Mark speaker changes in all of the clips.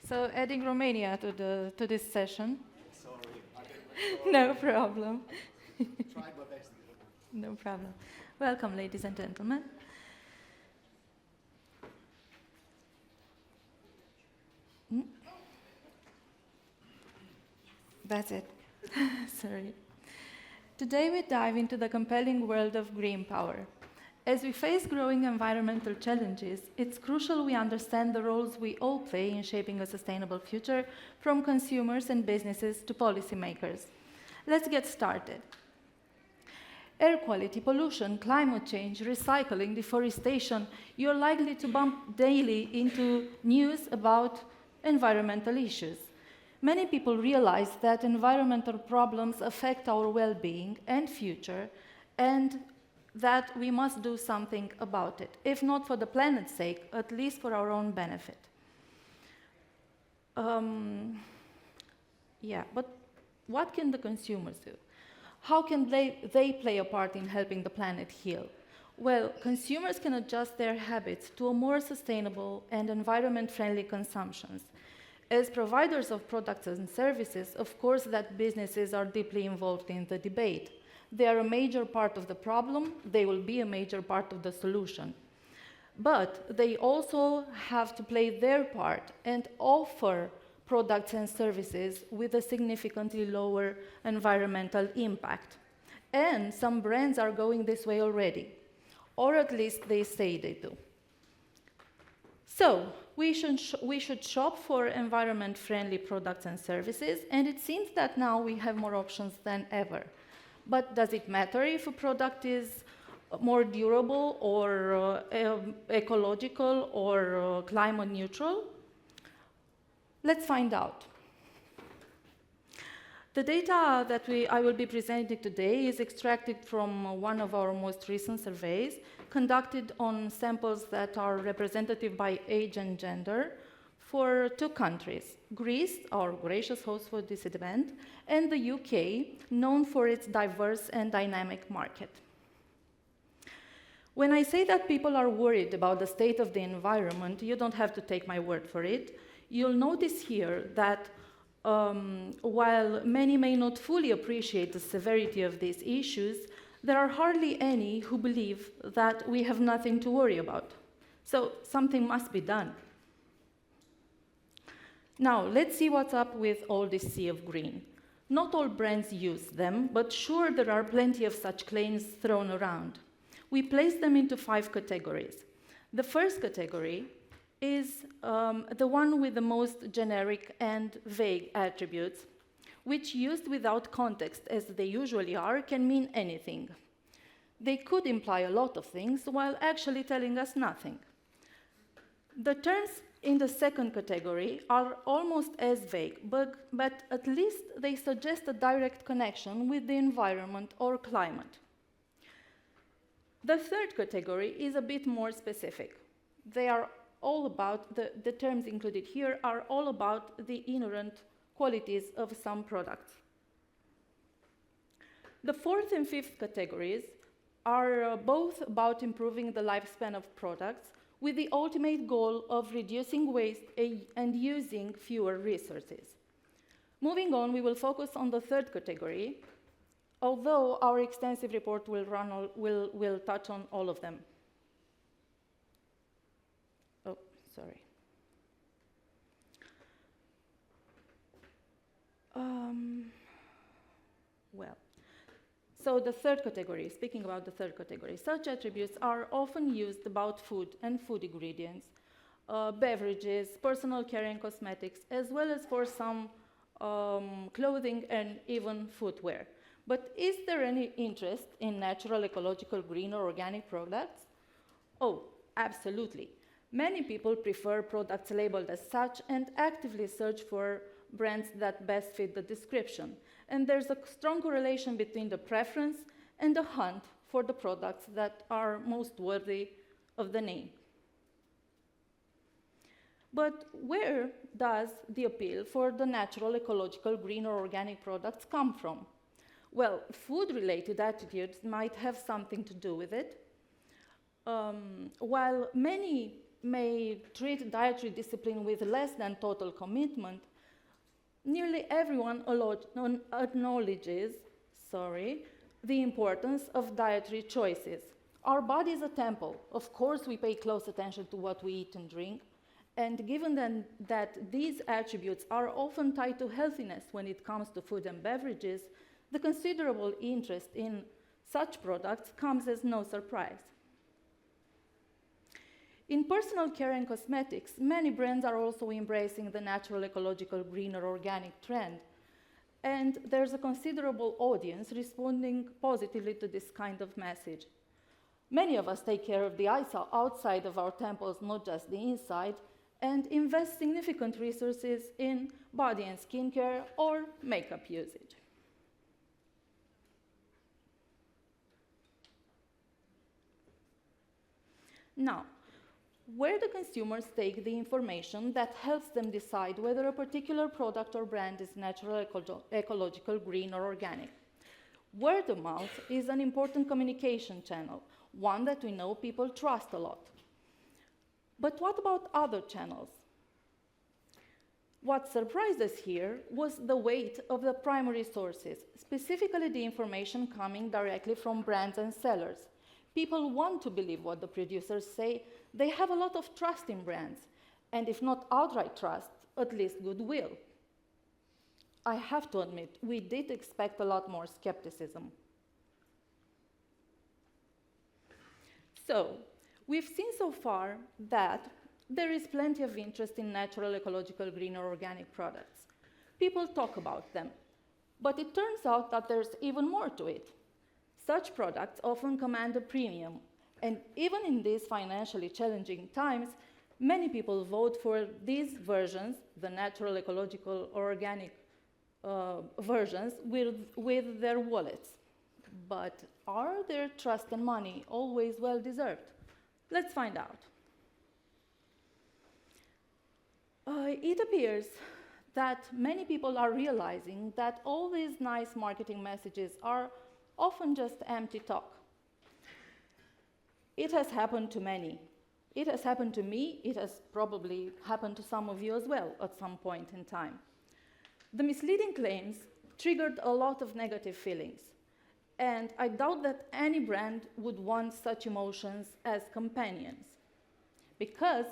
Speaker 1: So adding Romania to this session.
Speaker 2: Sorry.
Speaker 1: No problem.
Speaker 2: Tried my best.
Speaker 1: No problem. Welcome, ladies and gentlemen. That's it. Sorry. Today we dive into the compelling world of green power. As we face growing environmental challenges, it's crucial we understand the roles we all play in shaping a sustainable future, from consumers and businesses to policymakers. Let's get started. Air quality, pollution, climate change, recycling, deforestation, you're likely to bump daily into news about environmental issues. Many people realize that environmental problems affect our well-being and future, and that we must do something about it, if not for the planet's sake, at least for our own benefit. But what can the consumers do? How can they play a part in helping the planet heal? Well, consumers can adjust their habits to a more sustainable and environment-friendly consumptions. As providers of products and services, of course that businesses are deeply involved in the debate. They are a major part of the problem, they will be a major part of the solution. But they also have to play their part and offer products and services with a significantly lower environmental impact. And some brands are going this way already, or at least they say they do. So, we should shop for environment-friendly products and services, and it seems that now we have more options than ever. But does it matter if a product is more durable or ecological or climate neutral? Let's find out. The data that I will be presenting today is extracted from one of our most recent surveys, conducted on samples that are representative by age and gender for 2 countries, Greece, our gracious host for this event, and the UK, known for its diverse and dynamic market. When I say that people are worried about the state of the environment, you don't have to take my word for it. You'll notice here that while many may not fully appreciate the severity of these issues, there are hardly any who believe that we have nothing to worry about. So something must be done. Now, let's see what's up with all this sea of green. Not all brands use them, but sure there are plenty of such claims thrown around. We place them into 5 categories. The first category is the one with the most generic and vague attributes, which used without context, as they usually are, can mean anything. They could imply a lot of things while actually telling us nothing. The terms in the second category are almost as vague, but at least they suggest a direct connection with the environment or climate. The third category is a bit more specific. They are all about, the terms included here are all about the inherent qualities of some products. The fourth and fifth categories are both about improving the lifespan of products with the ultimate goal of reducing waste and using fewer resources. Moving on, we will focus on the third category, although our extensive report will touch on all of them. Oh, sorry. So the third category, speaking about the third category, such attributes are often used about food and food ingredients, beverages, personal care and cosmetics, as well as for some clothing and even footwear. But is there any interest in natural, ecological, green, or organic products? Oh, absolutely. Many people prefer products labeled as such and actively search for brands that best fit the description. And there's a strong correlation between the preference and the hunt for the products that are most worthy of the name. But where does the appeal for the natural, ecological, green, or organic products come from? Well, food-related attitudes might have something to do with it. While many may treat dietary discipline with less than total commitment, nearly everyone acknowledges the importance of dietary choices. Our body is a temple. Of course, we pay close attention to what we eat and drink, and given that these attributes are often tied to healthiness when it comes to food and beverages, the considerable interest in such products comes as no surprise. In personal care and cosmetics, many brands are also embracing the natural, ecological, green, or organic trend. And there's a considerable audience responding positively to this kind of message. Many of us take care of the outside of our temples, not just the inside, and invest significant resources in body and skincare or makeup usage. Now, where do consumers take the information that helps them decide whether a particular product or brand is natural, ecological, green, or organic? Word of mouth is an important communication channel, one that we know people trust a lot. But what about other channels? What surprised us here was the weight of the primary sources, specifically the information coming directly from brands and sellers. People want to believe what the producers say. They have a lot of trust in brands, and if not outright trust, at least goodwill. I have to admit, we did expect a lot more skepticism. So, we've seen so far that there is plenty of interest in natural, ecological, green, or organic products. People talk about them, but it turns out that there's even more to it. Such products often command a premium, and even in these financially challenging times, many people vote for these versions, the natural, ecological, or organic versions, with their wallets. But are their trust and money always well deserved? Let's find out. It appears that many people are realizing that all these nice marketing messages are often just empty talk. It has happened to many. It has happened to me. It has probably happened to some of you as well at some point in time. The misleading claims triggered a lot of negative feelings, and I doubt that any brand would want such emotions as companions, because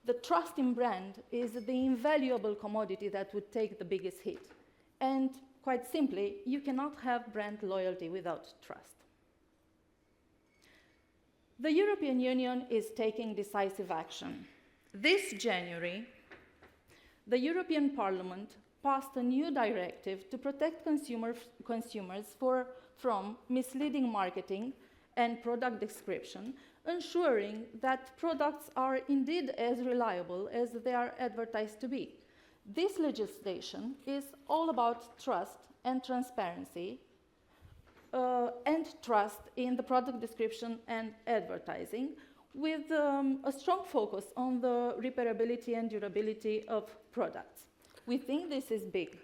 Speaker 1: the trust in brand is the invaluable commodity that would take the biggest hit. And quite simply, you cannot have brand loyalty without trust. The European Union is taking decisive action. This January, the European Parliament passed a new directive to protect consumers from misleading marketing and product description, ensuring that products are indeed as reliable as they are advertised to be. This legislation is all about trust and transparency, and trust in the product description and advertising, with a strong focus on the repairability and durability of products. We think this is big.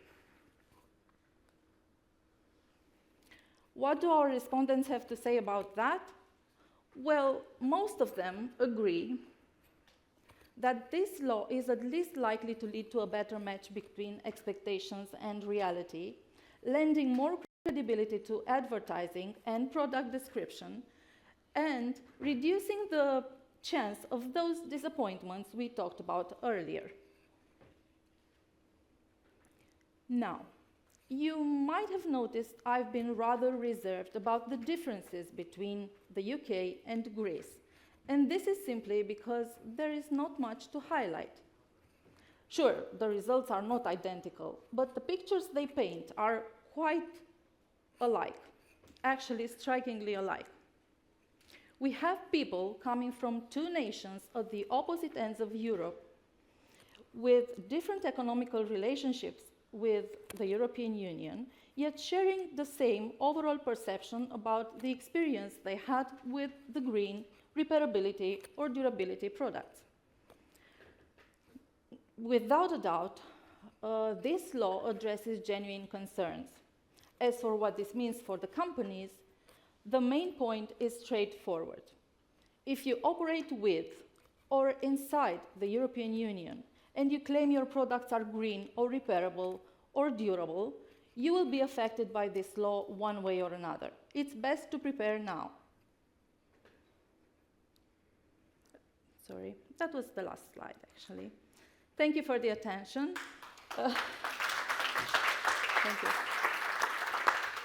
Speaker 1: What do our respondents have to say about that? Well, most of them agree that this law is at least likely to lead to a better match between expectations and reality, lending more credibility to advertising and product description, and reducing the chance of those disappointments we talked about earlier. Now, you might have noticed I've been rather reserved about the differences between the UK and Greece, and this is simply because there is not much to highlight. Sure, the results are not identical, but the pictures they paint are quite alike, actually strikingly alike. We have people coming from two nations at the opposite ends of Europe with different economical relationships with the European Union, yet sharing the same overall perception about the experience they had with the green, repairability, or durability products. Without a doubt, this law addresses genuine concerns. As for what this means for the companies, the main point is straightforward. If you operate with or inside the European Union, and you claim your products are green or repairable or durable, you will be affected by this law one way or another. It's best to prepare now. Sorry, that was the last slide, actually. Thank you for the attention. Thank you.